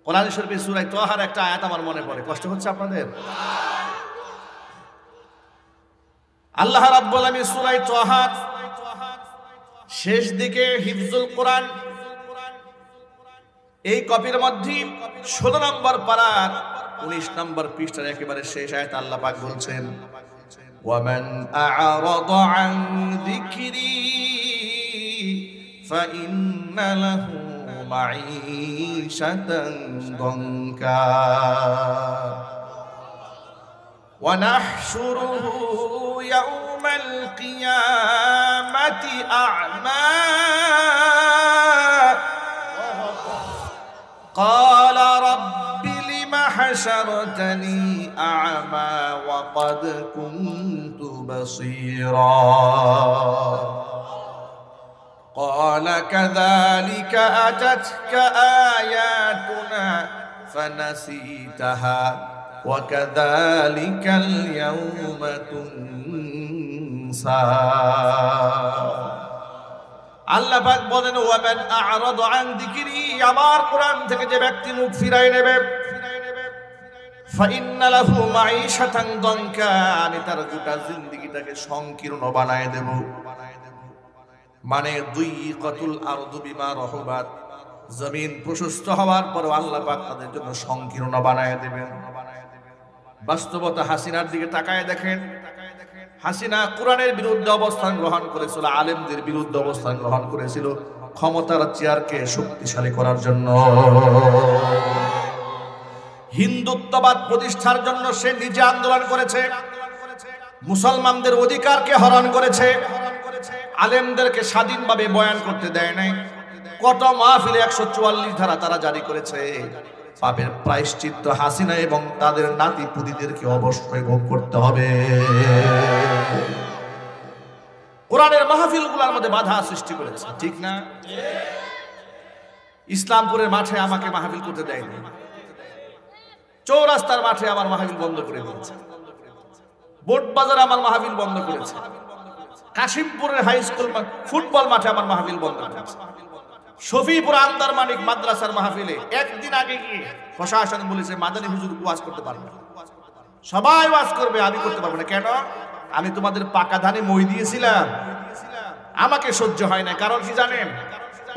কোরআন শরীফের সূরা তাহার একটা আয়াত আমার মনে পড়ে, কষ্ট হচ্ছে আপনাদের? আল্লাহ রাব্বুল আলামিন সূরা তাহার শেষ দিকে হিফজুল কোরআন এই কপির মধ্যে 16 নম্বর পারার 19 নম্বর পৃষ্ঠার একেবারে শেষ আয়াত আল্লাহ পাক বলছেন, ওয়ামান আ'রাদা আন যিকরি ফাইন্না লাহু মাঈশাতান দানকা ওয়া নাহশুরুহু ইয়াওমাল কিয়ামাতি আ'মা قال رب لم حشرتني أعمى وقد كنت بصيرا قال كذلك أتتك آياتنا فنسيتها وكذلك اليوم تنسى আল্লাহ পাক বলেন, ওয়ামান আ'রাদা আন যিকরি, আমার কোরআন থেকে যে ব্যক্তি মুখ ফিরায় নেবে, ফাইন্না লাহু মাঈশাতান দানকা, আমি তার গোটা জিন্দেগিটাকে সংকীর্ণ বানায় দেব। মানে দুইকাতুল আরদু বিমা রহবাত, জমিন প্রশস্ত হওয়ার পরও আল্লাহ পাক তাদের জন্য সংকীর্ণ বানায় দেবেন। বাস্তবতা হাসিনার দিকে তাকায় দেখেন, হাসিনা কোরআনের বিরুদ্ধে অবস্থান গ্রহণ করেছিল, আলেমদের বিরুদ্ধে অবস্থান গ্রহণ করেছিল ক্ষমতার চেয়ারকে শক্তিশালী করার জন্য। হিন্দুত্ববাদ প্রতিষ্ঠার জন্য সে নিজে আন্দোলন করেছে, মুসলমানদের অধিকারকে হরণ করেছে, আলেমদেরকে স্বাধীনভাবে বয়ান করতে দেয় নাই, কত মাহফিলে 144 ধারা তারা জারি করেছে। পাপের প্রায়শ্চিত্ত হাসিনা এবং তাদের নাতি পুতিদেরকে অবশ্যই ভোগ করতে হবে। কোরআনের মাহফিলগুলোর মধ্যে বাধা সৃষ্টি করেছে, ঠিক না? ইসলামপুরের মাঠে আমাকে মাহফিল করতে দেয়নি, চৌরাস্তার মাঠে আমার মাহফিল বন্ধ করে দিয়েছে, বোট বাজারে আমার মাহফিল বন্ধ করেছে, কাশিমপুরের হাই স্কুল ফুটবল মাঠে আমার মাহফিল বন্ধ করেছে, শফিপুর আন্দার মানিক মাদ্রাসার মাহফিলে একদিন আগে গিয়ে প্রশাসন বলেছে মাদানী হুজুর ওয়াজ করতে পারবে না, সবাই ওয়াজ করবে, আমি করতে পারবো না। কেন? আমি তোমাদের পাকা ধানে মই দিয়েছিলাম, আমাকে সহ্য হয় না। কারণ কি জানেন?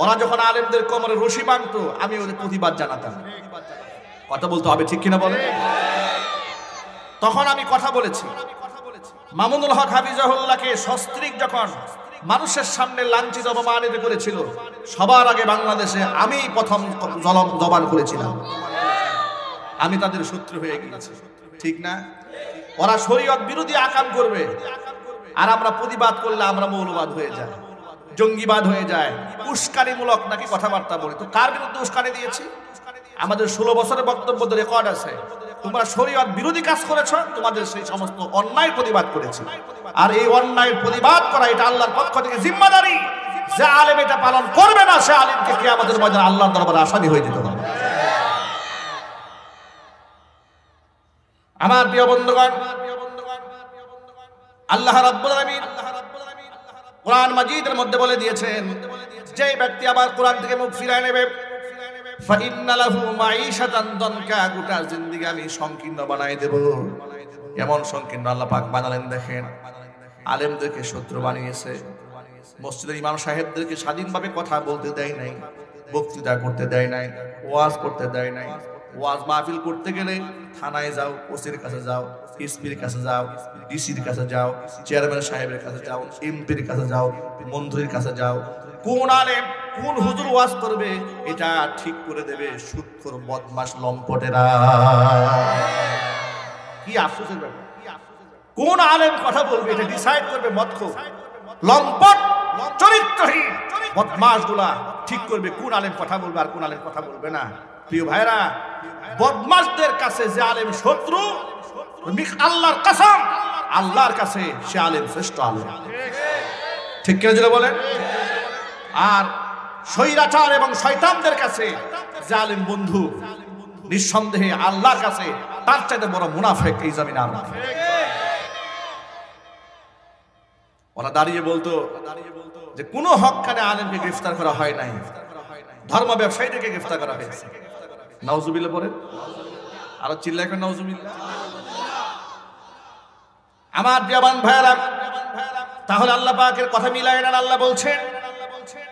ওরা যখন আলেমদের কোমরে রশি বাঁধতো, আমি ওদের প্রতিবাদ জানাতাম। কথা বলতে হবে, ঠিক কিনা বলে? তখন আমি কথা বলেছি। মামুনুল হক হাফিজাহুল্লাহকে সস্ত্রীক যখন মানুষের সামনে লাঞ্ছিত অপমানিত করেছিল, সবার আগে বাংলাদেশে আমি প্রথম জবান করেছিলাম। আমি তাদের শত্রু হয়ে গিয়েছি, ঠিক না? ওরা শরীয়ত বিরোধী আকাম করবে, আর আমরা প্রতিবাদ করলে আমরা মৌলবাদ হয়ে যাই, জঙ্গিবাদ হয়ে যায়, উস্কানিমূলক নাকি কথাবার্তা বলি। তো কার বিরুদ্ধে উস্কানি দিয়েছি? আমাদের 16 বছরের বক্তব্য রেকর্ড আছে। তোমরা শরীয়ত বিরোধী কাজ করেছো, তোমাদের সেই সমস্ত অন্যায় প্রতিবাদ করেছি। আর এই অন্যায়ের প্রতিবাদ করা এটা আল্লাহর পক্ষ থেকে জিম্মাদারি। যে আলেম এটা পালন করবে না, সে আলেমকে কিয়ামতের ময়দানে আল্লাহর দরবারে আসামি হয়ে যেতে হবে। আমার প্রিয় বন্ধুগণ, আল্লাহ রাব্বুল আলামিন কোরআন মাজিদের মধ্যে বলে দিয়েছেন, যে ব্যক্তি আবার কোরআন থেকে মুখ ফিরায় নেবে, ফাইন্না লাহু মাঈশাতান দানকা, গোটা জিন্দেগি আমি সংকীর্ণ বানাই দেব। কেমন সংকীর্ণ আল্লাহ পাক বানালেন দেখেন। আলেমদেরকে শত্রু বানিয়েছে, মসজিদের ইমাম সাহেবদেরকে স্বাধীনভাবে কথা বলতে দেয় নাই, বক্তৃতা করতে দেয় নাই, ওয়াজ করতে দেয় নাই। ওয়াজ মাহফিল করতে গেলে থানায় যাও, ওসির কাছে যাও, এসপির কাছে যাও, ডিসির কাছে যাও, চেয়ারম্যান সাহেবের কাছে যাও, এমপির কাছে যাও, মন্ত্রীর কাছে যাও। কোন আলেম কোন হুজুর ওয়াজ করবে এটা ঠিক করে দেবে সুদখোর বদমাশ লম্পটেরা। কি আফসোসের ব্যাপার! কোন আলেম কথা বলবে এটা ডিসাইড করবে মদখোর, লম্পট, চরিত্রহীন বদমাশগুলা ঠিক করবে কোন আলেম কথা বলবে আর কোন আলেম কথা বলবে না। প্রিয় ভাইরা, বদমাশদের কাছে যে আলেম শত্রু, আল্লাহর কসম, আল্লাহর কাছে সে আলেম শ্রেষ্ঠ আলেম। ঠিক কিনা জোরে বলেন? আর স্বৈরাচার এবং শয়তানদের কাছে যে আলেম বন্ধু, নিঃসন্দেহে আল্লাহর কাছে তার চাইতে বড় মুনাফিক এই জমিনে আর নেই। ওরা দাঁড়িয়ে বলতো যে কোনো হক্কানে আলেমকে গ্রেফতার করা হয় নাই, ধর্ম ব্যবসায়ীদেরকে গ্রেফতার করা হয়েছে। নাউজুবিল্লাহ পড়েন, আরো চিল্লায় এখন নাউজুবিল্লাহ। আমার প্রিয়বান ভাইরা, তাহলে আল্লাহ পাকের কথা মিলায় না। আল্লাহ বলছেন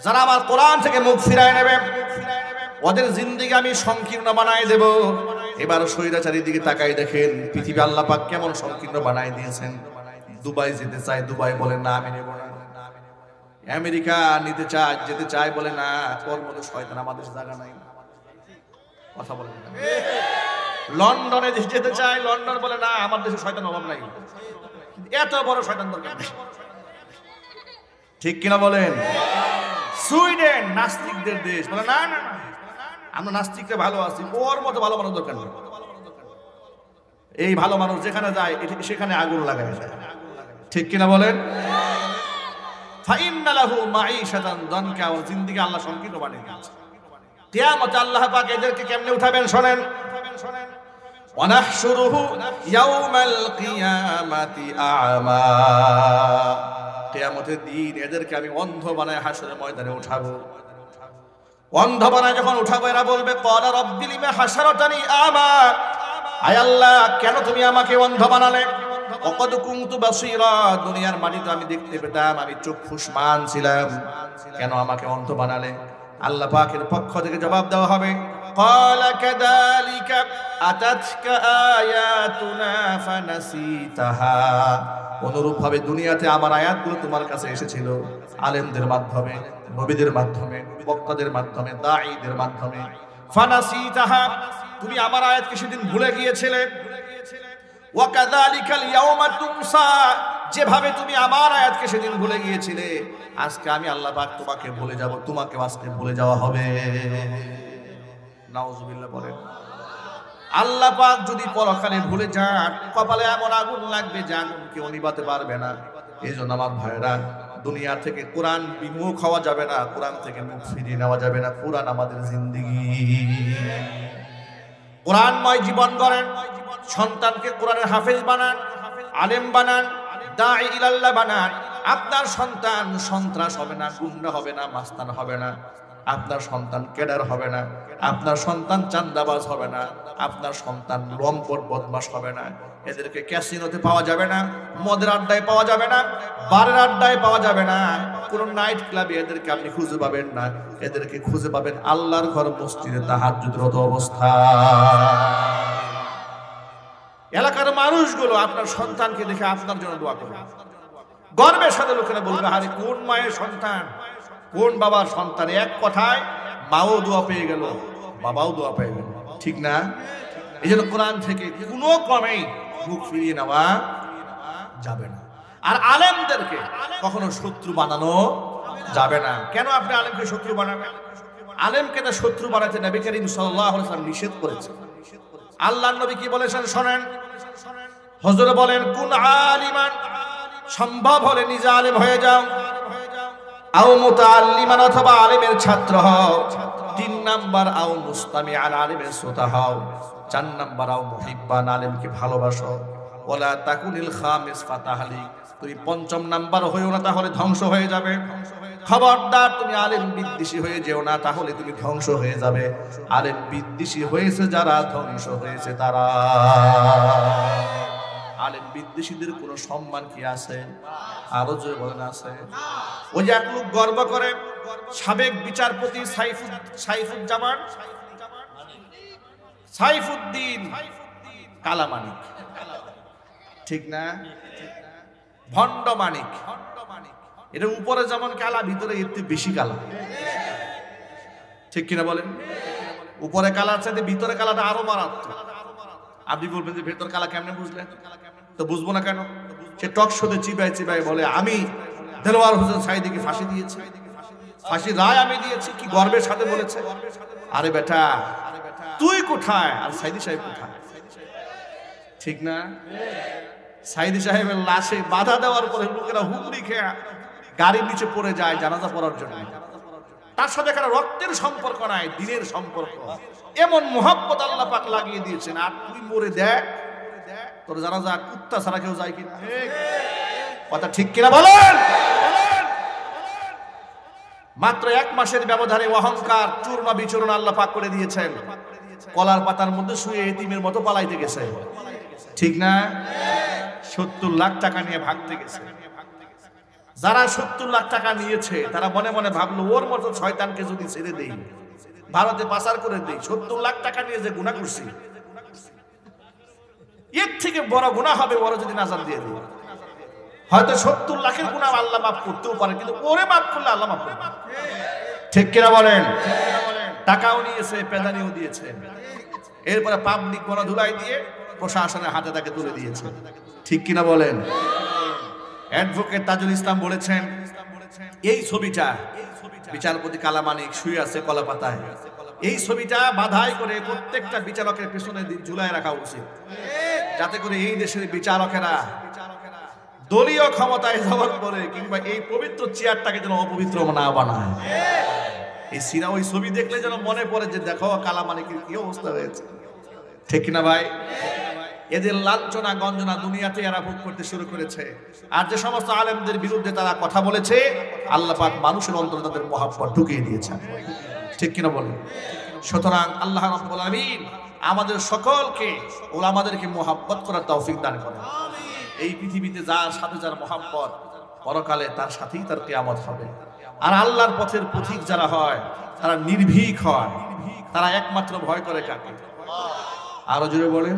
যারা আমার কোরআন থেকে মুখ ফিরায় নেবে ওদের জিন্দেগি আমি সংকীর্ণ বানায় দেব। এবার স্বৈরাচারীর দিকে তাকাই দেখেন পৃথিবী আল্লাহ পাক কেমন সংকীর্ণ বানায় দিয়েছেন। দুবাই যেতে চায়, দুবাই বলে না আমি নেব না। আমেরিকা নিতে চায়, যেতে চায়, বলে না ওর মতো শয়তান আমাদের জায়গা নাই। কথা বলে না। লন্ডনে যেতে চায়, লন্ডন বলে না আমার দেশে শয়তান অভাব নাই, এত বড় শয়তান দরকার নেই। ঠিক কিনা বলেন? সুইডেন নাস্তিকদের দেশ, বলে না না না আমরা নাস্তিকরা ভালো আছি, ওর মতো ভালো মানুষ দরকার নেই। এই ভালো মানুষ যেখানে যায় সেখানে আগুন লাগায় যায়। ঠিক কিনা বলেন? ফাইন্না লাহু মাঈশাতান দানকা, ওর জিন্দেগি আল্লাহ সংকীর্ণ বানিয়ে দিয়েছে। কিয়ামতে আল্লাহ পাক এদেরকে কেমনে উঠাবেন শোনেন। ওয়ানাহশুরুহু ইয়াউমাল কিয়ামাতি আ'মা, কিয়ামতের দিন এদেরকে আমি অন্ধ বানায় হাসরের ময়দানে উঠাবো। অন্ধ বানায় যখন উঠাবো এরা বলবে ক্বালা রাব্বি লিমা হাশারাতানি আ'মা, আয় আল্লাহ কেন তুমি আমাকে অন্ধ বানালে? ওয়াকাদ কুনতু বাসীরা, দুনিয়ার মাটিতে আমি দেখতে পেতাম, আমি চক্ষুষ্মান ছিলাম, কেন আমাকে অন্ধ বানালে? আল্লাহ পাকের পক্ষ থেকে জবাব দেওয়া হবে ক্বালা কাযালিকা আতাতকা আয়াতুনা ফানাসিতাহা, অনুরূপ ভাবে দুনিয়াতে আমার আয়াতগুলো তোমার কাছে এসেছিল আলেমদের মাধ্যমে, নবীদের মাধ্যমে, বক্তাদের মাধ্যমে, দাঈদের মাধ্যমে। ফানাসিতাহা, তুমি আমার আয়াতকে সেদিন ভুলে গিয়েছিলে। ওয়া কাযালিকাল ইয়াউমা তুনসা, যেভাবে তুমি আমার আয়াতকে সেদিন ভুলে গিয়েছিলে আজকে আমি আল্লাহ পাক তোমাকে ভুলে যাব, তোমাকে আজকে ভুলে যাওয়া হবে। নাউজুবিল্লাহ বলেন। আল্লাহ পাক যদি পরকালে ভুলে যান কপালে এমন আগুন লাগবে যে আগুন কেউ নিভাতে পারবে না। এই জন্য আমার ভাইরা, দুনিয়া থেকে কোরআন বিমুখ হওয়া যাবে না, কোরআন থেকে মুখ ফিরিয়ে নেওয়া যাবে না। কোরআন আমাদের জিন্দেগি। কোরআনময় জীবন গড়েন, সন্তানকে কোরআনের হাফেজ বানান, আলেম বানান, দাঈ ইলাল্লাহ বানান। আপনার সন্তান সন্ত্রাস হবে না, গুন্ডা হবে না, মাস্তান হবে না, আপনার সন্তান ক্যাডার হবে না, আপনার সন্তান চান্দাবাজ হবে না, আপনার সন্তান লম্পট বদমাশ হবে না। এদেরকে ক্যাসিনোতে পাওয়া যাবে না, মদের আড্ডায় পাওয়া যাবে না, বারের আড্ডায় পাওয়া যাবে না, কোন নাইট ক্লাবে এদেরকে আপনি খুঁজে পাবেন না। এদেরকে খুঁজে পাবেন আল্লাহর ঘর মসজিদে তাহাজ্জুদরত অবস্থা। এলাকার মানুষগুলো আপনার সন্তানকে দেখে আপনার জন্য দোয়া করবে, গর্বের সাথে লোকেরা বলবে আরে কোন মায়ের সন্তান, কোন বাবার সন্তান। এক কথায় মাও দোয়া পেয়ে গেল, বাবাও দোয়া পেয়ে গেল। ঠিক না? এই জন্য কোরআন থেকে কোনো ক্রমেই মুখ ফিরিয়ে নেওয়া যাবে না। আর আলেমদেরকে কখনো শত্রু বানানো যাবে না। কেন আপনি আলেমকে শত্রু বানাবেন? আলেমকে তো শত্রু বানাতে নবী করিম সাল্লাল্লাহু আলাইহি ওয়াসাল্লাম নিষেধ করেছেন। আল্লাহর নবী কি বলেছেন শোনেন। হুজুর বলেন কুন আলিমান, সম্ভব হলে নিজে আলেম হয়ে যাও, আও মুতাআল্লিমান, অথবা আলেমের ছাত্র হও। 3 নাম্বার আও মুস্তামিআন, আলেমের শ্রোতা হও। 4 নাম্বার আও মুহিব্বান, আলেমকে ভালোবাসো। ওয়ালা তাকুনিল খামিস ফাতাহলিক, তুমি 5ম নাম্বার হইও না, তাহলে ধ্বংস হয়ে যাবে। খবরদার তুমি আলেম বিদ্বেষী হয়ে যেও না, তাহলে তুমি ধ্বংস হয়ে যাবে। আলেম বিদ্বেষী হয়েছে যারা, ধ্বংস হয়েছে তারা। আলেম বিদ্বেষীদের কোনো সম্মান কি আছে? আরো জোরে বলেন আছে। ওই যে এক লোক গর্ব করে, সাবেক বিচারপতি সাইফুদ্দিন কালামানিক, ঠিক না? ভণ্ড মানিক। এটা উপরে যেমন কালা, ভিতরে এর থেকে বেশি কালা। ঠিক কিনা বলেন? উপরে কালার চাইতে ভিতরে কালাটা আরো মারাত্মক। আপনি বলবেন যে ভেতর কালা কেমনে বুঝলেন? তো বুঝবো না কেন? সে টক শোতে চিবাই চিবাই বলে আমি দেলোয়ার হোসেন সাঈদীকে ফাঁসি দিয়েছি, ফাঁসির রায় আমি দিয়েছি। কি গর্বের সাথে বলেছে। আরে বেটা তুই কোথায় আর সাঈদী সাহেব কোথায়? ঠিক না? সাঈদী সাহেবের লাশে বাধা দেওয়ার পরে লোকেরা হুমড়ি খেয়ে গাড়ির নিচে পড়ে যায় জানাজা পড়ার জন্য। তার সাথে এখানে রক্তের সম্পর্ক নাই, দিনের সম্পর্ক। এমন মোহাব্বত আল্লাহ পাক লাগিয়ে দিয়েছেন। আর তুই মরে দেখ তোর জানাজা কুত্তা ছাড়া কেউ যায় কিনা? কথা ঠিক কিনা বলেন? মাত্র 1 মাসের ব্যবধানে অহংকার চূর্ণ বিচূর্ণ আল্লাহ পাক করে দিয়েছেন। কলার পাতার মধ্যে শুয়ে এতিমের মতো পালাইতে গেছে, ঠিক না? 70 লাখ টাকা নিয়ে ভাগতে গেছে। যারা 70 লাখ টাকা নিয়েছে তারা মনে মনে ভাবলো ওর মতো শয়তানকে যদি ছেড়ে দেই, ভারতে পাচার করে দেই, 70 লাখ টাকা নিয়ে যে গুনাহ করছি এর থেকে বড় গুনাহ হবে ওর যদি নাজাত দিয়ে দিই। হয়তো 70 লাখের গুনাহ আল্লাহ মাফ করতেও পারে, কিন্তু ওরে মাফ করলে আল্লাহ মাফ করবে, ঠিক কিনা বলেন? টাকাও নিয়েছে, পেদানিও দিয়েছে, এরপরে পাবলিক গণধুলাই দিয়ে প্রশাসনের হাতে তাকে তুলে দিয়েছে, ঠিক কিনা বলেন? অ্যাডভোকেট তাজুল ইসলাম বলেছেন এই ছবিটা বিচারপতি কালামানিক শুয়ে আছে কলা পাতায়, এই ছবিটা বাধাই করে প্রত্যেকটা বিচারকের পিছনে ঝুলায় রাখা উচিত, যাতে করে এই দেশের বিচারকেরা দলীয় ক্ষমতায় যাওয়ার পরে কিংবা এই পবিত্র চেয়ারটাকে যেন অপবিত্র না বানায়। এই সিনা ওই ছবি দেখলে যেন মনে পড়ে যে দেখো কালামানিকের কি অবস্থা হয়েছে, ঠিক কিনা ভাই? এদের লাঞ্ছনা গঞ্জনা দুনিয়াতে এরা ভোগ করতে শুরু করেছে। আর যে সমস্ত আলেমদের বিরুদ্ধে তারা কথা বলেছে, আল্লাহ পাক মানুষের অন্তরে তাদের মহাব্বত ঢুকিয়ে দিয়েছে, ঠিক কিনা বলেন? সুতরাং আল্লাহ রাব্বুল আলামিন আমাদের সকলকে ওলামাদেরকে মহাব্বত করার তৌফিক দান করেন। এই পৃথিবীতে যার সাথে যার মহাব্বত, পরকালে তার সাথেই তার কিয়ামত হবে। আর আল্লাহর পথের পথিক যারা হয় তারা নির্ভীক হয়, তারা একমাত্র ভয় করে কাকে? আরো জোরে বলেন।